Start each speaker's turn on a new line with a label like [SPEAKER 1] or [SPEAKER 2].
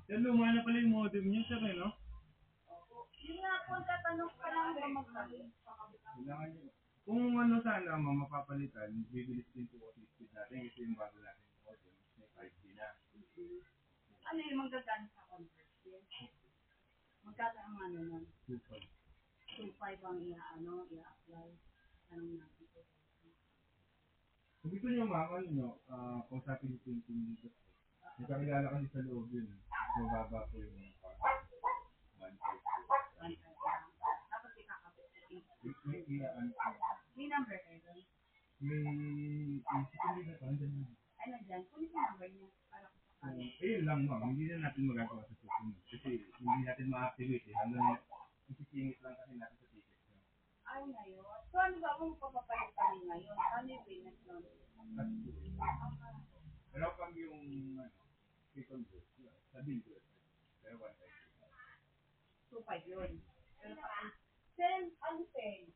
[SPEAKER 1] Yan, luma na pala yung modem niyo, sir, eh, no?
[SPEAKER 2] Yun nga po, tatanong ka lang ba magkabit?
[SPEAKER 1] Kailangan nyo. Kung ano sana, mapapalitan, bibilis din po kasi speed natin kasi yung bago natin yung modem, may 5G na.
[SPEAKER 2] Ano yung magagamit sa conversion? Magkano ang ano nun?
[SPEAKER 1] 2.5.
[SPEAKER 2] 2.5 ang i-apply. Anong natin ito?
[SPEAKER 1] Kung gusto nyo, ma'am, ano, no, kausapin yung team dito. May kakilala kasi sa loob yun. Mababa po yung 1.5.
[SPEAKER 2] Tapos ikakabit.
[SPEAKER 1] Ano po.
[SPEAKER 2] May number kayo doon?
[SPEAKER 1] May isipin na pa, andyan na.
[SPEAKER 2] Ay, nandyan. Kunin yung number niya. Para ko sa kanya.
[SPEAKER 1] Ayun lang, ma'am. Hindi na natin magagawa sa susunod. Kasi hindi natin ma-activate eh. Hanggang isisingit lang kasi natin sa ticket.
[SPEAKER 2] Ay, ngayon. So, ano ba kung papapalitan niyo ngayon? Ano yung payment nun?
[SPEAKER 1] Pero pag yung, second dose, sabihin ko, pero 1.5.
[SPEAKER 2] 2.5 yun. Pero pa, send, ano pay?